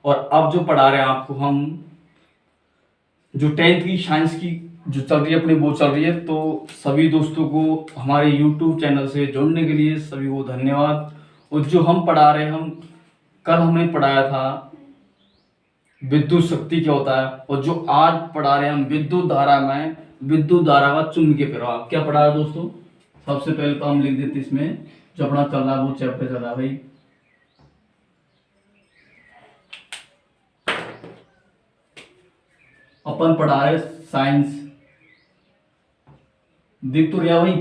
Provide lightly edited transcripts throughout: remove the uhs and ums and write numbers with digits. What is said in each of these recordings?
और अब जो पढ़ा रहे हैं आपको हम, जो 10th की साइंस की जो चल रही है अपनी वो चल रही है। तो सभी दोस्तों को हमारे YouTube चैनल से जुड़ने के लिए सभी को धन्यवाद। और जो हम पढ़ा रहे हैं, हम कल हमने पढ़ाया था विद्युत शक्ति क्या होता है, और जो आज पढ़ा रहे हैं हम विद्युत धारा में विद्युत धारा का चुंबकीय प्रभाव क्या पढ़ा है दोस्तों। सबसे पहले तो हम लिख देते इसमें जो अपना चल रहा है वो चैप्टर चल रहा है भाई। अपन पढ़ा रहे साइंस, दिख तो रहा भाई।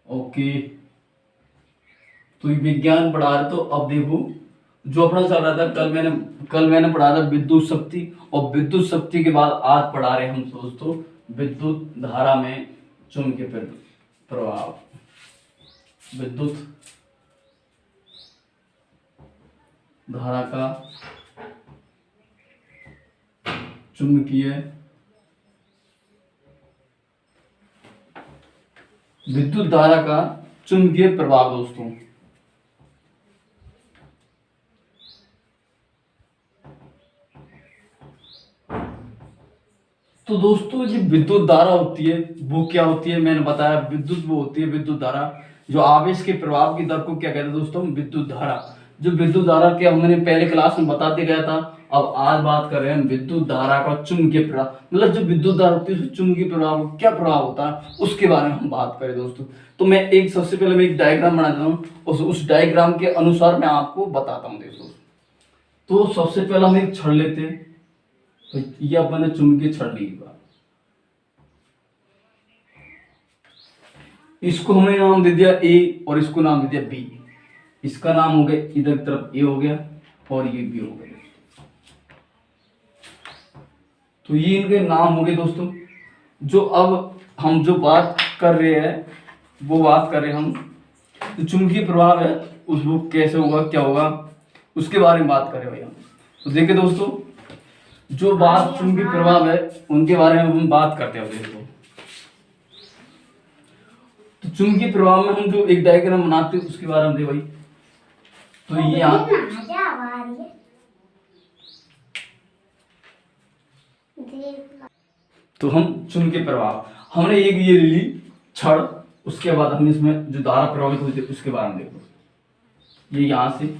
ओके, तो ये विज्ञान पढ़ा रहे। तो अब देखो जो अपना चल रहा था कल मैंने पढ़ा था विद्युत शक्ति, और विद्युत शक्ति के बाद आज पढ़ा रहे हम दोस्तों विद्युत धारा में चुंबकीय प्रभाव। विद्युत धारा का चुंबकीय विद्युत धारा का चुंबकीय प्रभाव दोस्तों। तो दोस्तों ये विद्युत धारा होती है वो क्या होती है, मैंने बताया विद्युत वो होती है विद्युत धारा जो आवेश के प्रभाव की दर को क्या कहते हैं दोस्तों, विद्युत धारा। जो विद्युत धारा के हमने पहले क्लास में बताते गया था। अब आज बात कर रहे हैं विद्युत धारा का चुंबकीय प्रभाव, मतलब जो विद्युत धारा होती है चुंबकीय प्रभाव क्या प्रभाव होता है उसके बारे में हम बात करें दोस्तों। तो मैं एक सबसे पहले मैं एक डायग्राम बना देता हूँ, उस डायग्राम के अनुसार मैं आपको बताता हूँ दोस्तों। तो सबसे पहले हम एक छड़ लेते हैं, तो ये अपने चुंबकीय छड़ ली बात, इसको हमने नाम दे दिया ए और इसको नाम दे दिया बी। इसका नाम हो गया इधर की तरफ ए हो गया और ये बी हो गया। तो ये इनके नाम हो गए दोस्तों। जो अब हम जो बात कर रहे हैं वो बात कर रहे हैं हम तो चुंबकीय प्रभाव है उसको कैसे होगा क्या होगा उसके बारे में बात कर रहे हैं भाई हम। तो देखिए दोस्तों जो बात चुंबकीय प्रभाव है उनके बारे में हम बात करते हैं दोस्तों। तो चुंबकीय प्रभाव में हम जो एक डायग्राम बनाते हैं उसके बारे में दे भाई। तो ये तो हम चुंबकीय प्रभाव हमने एक ये ली छड़, उसके बाद हम इसमें जो धारा प्रभावित होती है उसके बारे में देखो। ये यहां से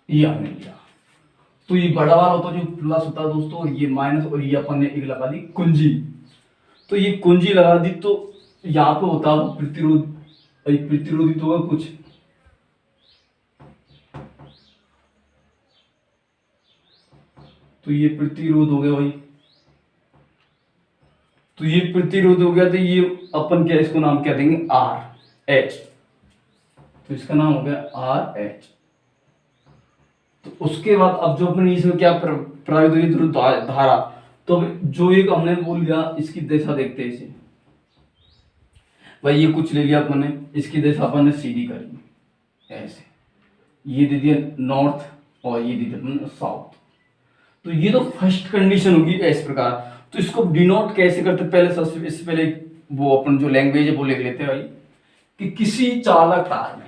ये हमने लिया, तो ये बड़ा वाला होता है जो प्लस होता है दोस्तों, और ये माइनस, और ये अपन ने एक लगा दी कुंजी। तो ये कुंजी लगा दी तो यहाँ पे होता है प्रतिरोधित होगा कुछ, तो ये प्रतिरोध हो गया भाई। तो ये प्रतिरोध हो गया, तो ये अपन क्या इसको नाम क्या देंगे आर एच। तो इसका नाम हो गया आर एच। तो उसके बाद अब जो अपने इसमें क्या प्रवाहित हुई धारा, तो जो एक हमने बोल दिया इसकी दिशा देखते हैं इसे भाई। ये कुछ ले लिया अपन ने, इसकी दिशा अपन ने सीधी करी ऐसे, ये दे दिया नॉर्थ और ये दे दिया अपन साउथ। तो ये तो फर्स्ट कंडीशन होगी इस प्रकार। तो इसको डिनोट कैसे करते, पहले सबसे इससे पहले वो अपन जो लैंग्वेज है वो लिख लेते हैं भाई कि किसी चालक तार में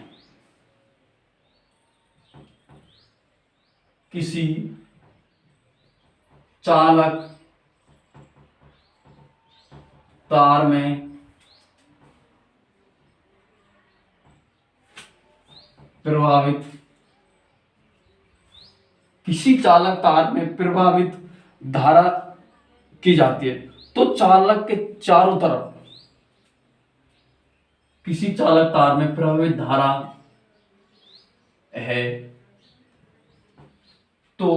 किसी चालक तार में प्रभावित किसी चालक तार में प्रभावित धारा की जाती है। तो चालक के चारों तरफ किसी चालक तार में प्रभावित धारा है तो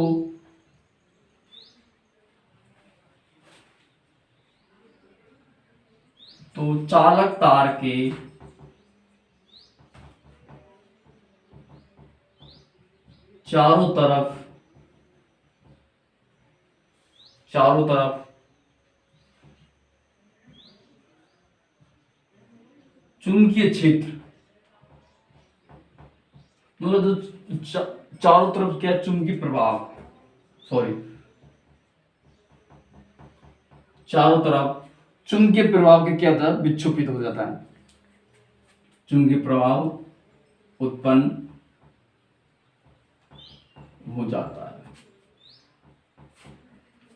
चालक तार के चारों तरफ चुंबकीय क्षेत्र, मतलब चारों तरफ क्या चुंबकीय प्रभाव, सॉरी चारों तरफ चुंबकीय प्रभाव के क्या होता है, विक्षेपित हो जाता है, चुंबकीय प्रभाव उत्पन्न हो जाता है।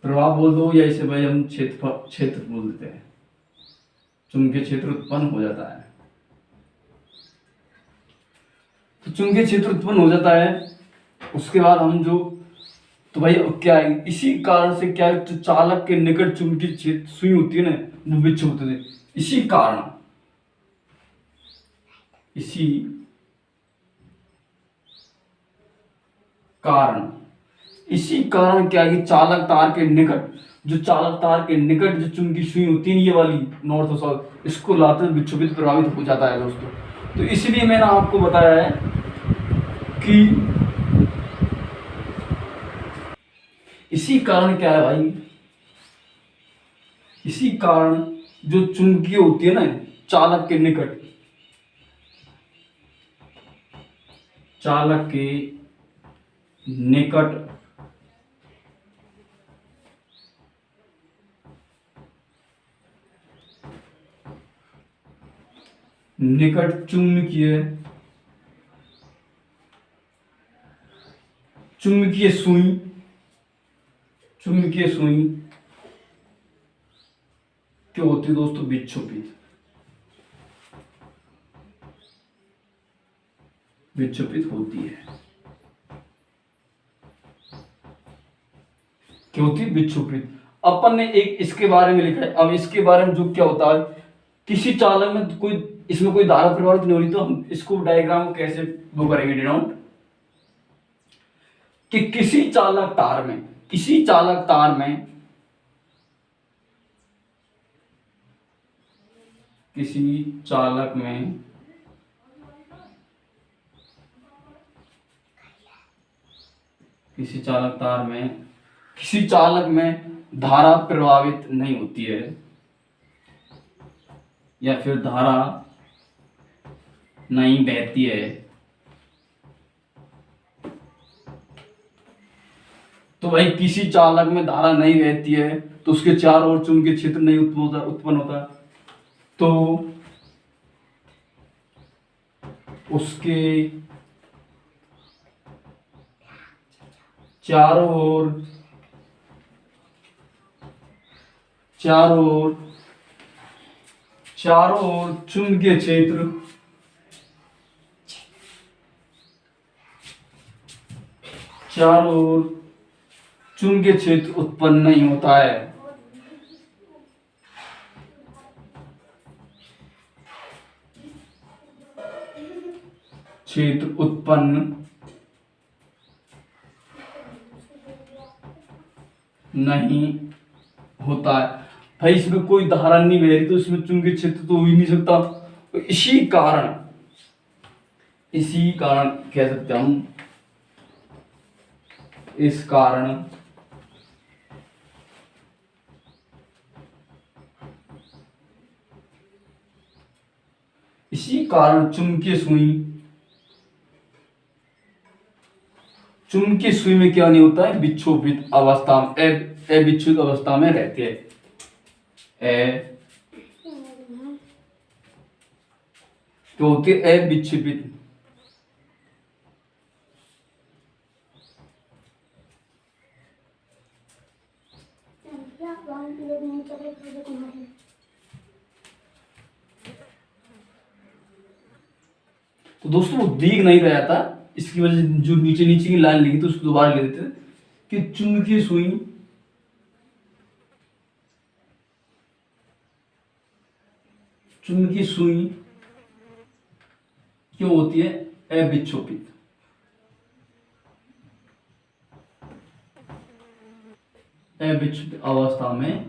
प्रभाव बोल दो या इसे भाई हम क्षेत्र बोल देते हैं, चुंबकीय क्षेत्र उत्पन्न हो जाता है। तो चुंबकीय क्षेत्र उत्पन्न हो जाता है, उसके बाद हम जो, तो भाई अब क्या है, इसी कारण से क्या है, जो चालक के निकट चुंबकीय क्षेत्र सुई होती है ना, वो विक्षेपित होती है। इसी कारण इसी कारण क्या है कि चालक तार के निकट, जो चालक तार के निकट जो चुंबकीय सुई होती है ये वाली नॉर्थ और साउथ, इसको लाते विक्षेपित प्रभावित हो जाता है दोस्तों। तो इसलिए मैंने आपको बताया है कि इसी कारण क्या है भाई, इसी कारण जो चुंबकीय होती है ना चालक के निकट, चालक के निकट चुंबकीय सुई क्या होती है दोस्तों, विक्षेपित होती है। क्या होती है, विक्षेपित। अपन ने एक इसके बारे में लिखा है। अब इसके बारे में जो क्या होता है, किसी चालक में कोई, इसमें कोई धारा प्रवाहित नहीं हो रही, तो हम इसको डायग्राम को कैसे वो करेंगे डिनोट, कि किसी चालक तार में किसी चालक तार किसी चालक में धारा प्रवाहित नहीं होती है, या फिर धारा नहीं बहती है, तो भाई किसी चालक में धारा नहीं बहती है तो उसके चारों ओर चुंबकीय क्षेत्र नहीं उत्पन्न होता, तो उसके चारों ओर चुंबकीय क्षेत्र उत्पन्न नहीं होता है। क्षेत्र उत्पन्न नहीं होता है। भाई इसमें कोई धारा नहीं बह रही, तो इसमें चुंबकीय क्षेत्र तो हो ही नहीं सकता। तो इसी कारण कह सकते हैं हम, इस कारण चुंबकीय सुई में क्या नहीं होता है, विक्षोभित अवस्था में, अविक्षुत अवस्था में रहते हैं। तो होती है अविक्षेपित। तो दोस्तों वो दिख नहीं रहा था, इसकी वजह से जो नीचे की लाइन लिखी थी उसको दोबारा ले देते कि चुंबकीय सुई क्यों होती है, अविक्षोभित। अविक्षिप्त अवस्था में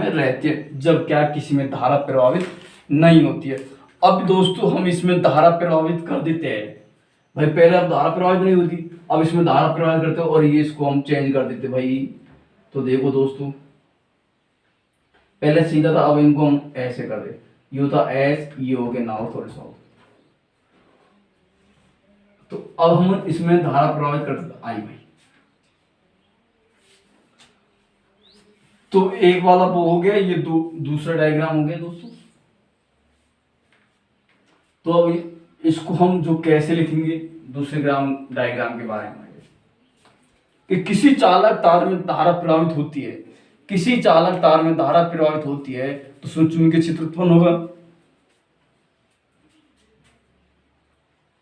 रहती है, जब क्या किसी में धारा प्रभावित नहीं होती है। अब दोस्तों हम इसमें धारा प्रभावित कर देते हैं। भाई पहले अब धारा प्रभावित नहीं होती, अब इसमें धारा प्रभावित करते हैं और ये इसको हम चेंज कर देते भाई। तो देखो दोस्तों, पहले सीधा था, अब इनको हम ऐसे कर दे, ये होता एस, ये हो गया नॉर्थ और साउथ। तो अब हम इसमें धारा प्रवाहित करते आई भाई। तो एक वाला वो हो गया, ये दूसरा डायग्राम हो गया दोस्तों। तो अब इसको हम जो कैसे लिखेंगे दूसरे डायग्राम के बारे में, कि किसी चालक तार में धारा प्रवाहित होती है, किसी चालक तार में धारा प्रवाहित होती है तो उसमें चुंबकीय क्षेत्र उत्पन्न होगा।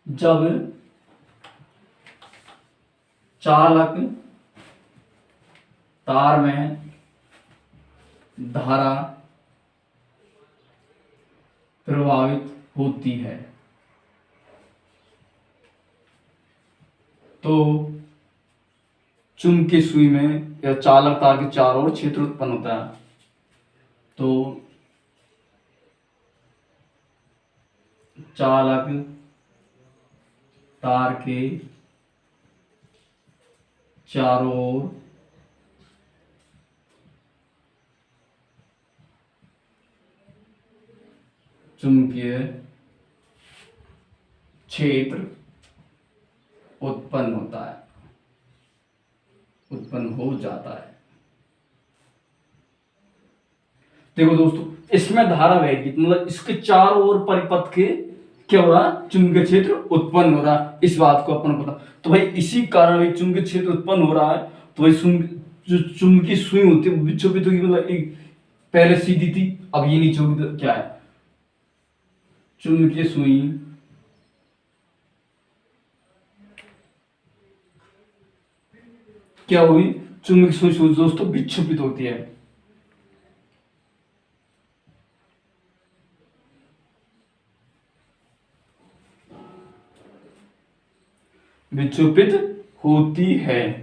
जब चालक तार में धारा प्रवाहित होती है तो चुंबकीय सुई में या चालक तार के चारों ओर क्षेत्र उत्पन्न होता है। तो चालक तार के चारों ओर चुंबकीय क्षेत्र उत्पन्न होता है, उत्पन्न हो जाता है। देखो दोस्तों, इसमें धारा बहेगी मतलब इसके चारों ओर परिपथ के क्या हो रहा है, चुंबकीय क्षेत्र उत्पन्न हो रहा है। इस बात को अपन पता, तो भाई इसी कारण भाई चुंबकीय क्षेत्र उत्पन्न हो रहा है। तो भाई जो चुंबकीय सुई होती है विक्षेपित होगी, मतलब एक पहले सीधी थी अब ये नीचे होगी, तो क्या है चुंबकीय सुई क्या हुई, चुंबकीय सुई दोस्तों विक्षेपित होती है। विक्षेपित होती है।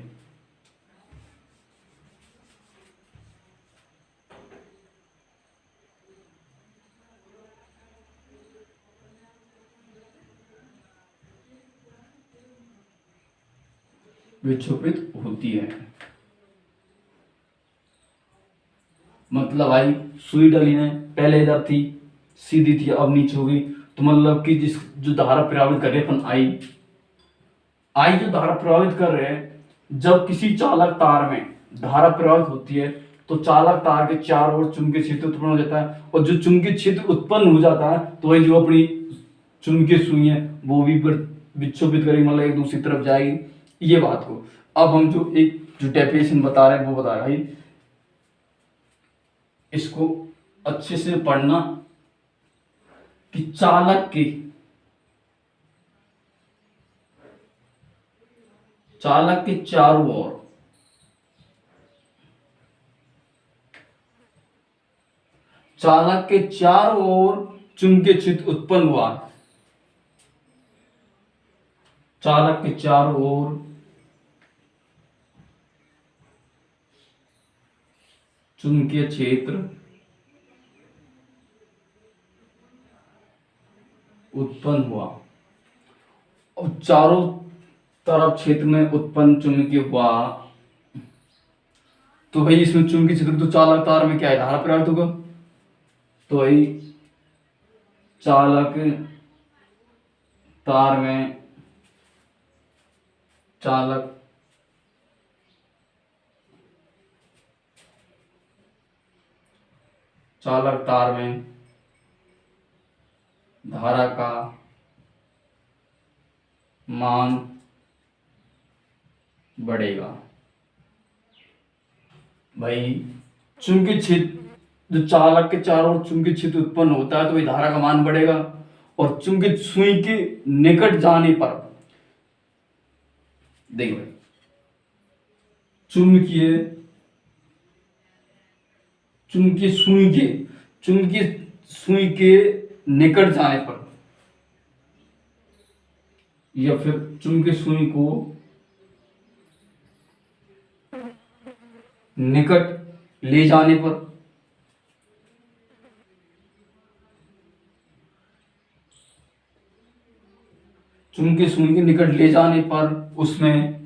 विक्षेपित होती है मतलब भाई सुई डली ने पहले इधर थी सीधी थी अब नीचे हो गई, तो मतलब कि जिस जो धारा प्रवाहित कर रहे अपन आई जो धारा प्रवाहित कर रहे हैं, जब किसी चालक तार में धारा प्रवाहित होती है तो चालक तार के चारों ओर चुंबकीय क्षेत्र उत्पन्न हो जाता है, और जो चुंबकीय क्षेत्र उत्पन्न हो जाता है तो वही जो अपनी चुंबकीय सुई है वो भी विक्षेपित करेगी, मतलब एक दूसरी तरफ जाएगी। ये बात को अब हम जो डेफिनेशन बता रहे हैं वो बता रहे हैं, इसको अच्छे से पढ़ना कि चालक के चारों ओर चालक के चारों ओर चुंबकीय क्षेत्र उत्पन्न हुआ। चालक के चारों ओर चुंबकीय क्षेत्र उत्पन्न हुआ, और चारों तरफ क्षेत्र में उत्पन्न चुंबकीय हुआ तो भाई इसमें चुंबकीय क्षेत्र तो चालक तार में क्या है, धारा प्रवाहित होगा। तो भाई चालक तार में चालक तार में धारा का मान बढ़ेगा। भाई चुंबकीय क्षेत्र जो चालक के चारों ओर चुंबकीय क्षेत्र उत्पन्न होता है तो वही धारा का मान बढ़ेगा, और चुंबकीय सुई के निकट जाने पर देखिए भाई चुंबकीय सुई के निकट जाने पर या फिर चुंबकीय सुई को निकट ले जाने पर चुंबकीय सुई के निकट ले जाने पर उसमें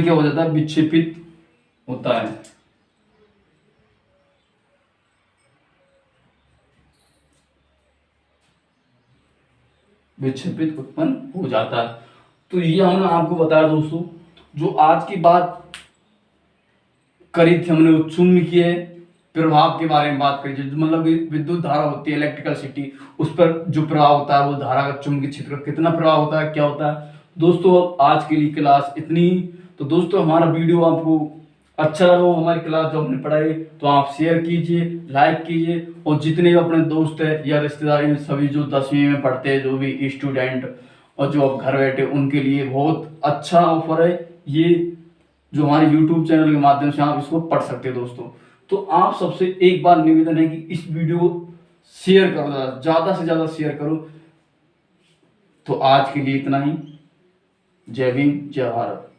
क्या हो जाता है, विक्षेपित होता है। विक्षेपित उत्पन्न हो जाता है। तो ये हमने आपको बताया दोस्तों, जो आज की बात करी थी हमने, वो चुंबकीय प्रभाव के बारे में बात करी, जो मतलब विद्युत धारा होती है, इलेक्ट्रिकल उस पर जो प्रभाव होता है, वो धारा का चुंबकीय क्षेत्र का कितना प्रभाव होता है, क्या होता है। दोस्तों आज के लिए क्लास इतनी ही। तो दोस्तों हमारा वीडियो आपको अच्छा लगा हो, हमारी क्लास जो हमने पढ़ाई, तो आप शेयर कीजिए, लाइक कीजिए, और जितने भी अपने दोस्त है या रिश्तेदारी में सभी जो 10वीं में पढ़ते हैं, जो भी स्टूडेंट और जो अब घर बैठे, उनके लिए बहुत अच्छा ऑफर है ये, जो हमारे YouTube चैनल के माध्यम से आप इसको पढ़ सकते हैं दोस्तों। तो आप सबसे एक बार निवेदन है कि इस वीडियो को शेयर करो, ज्यादा से ज्यादा शेयर करो। तो आज के लिए इतना ही। जय भीम, जय भारत।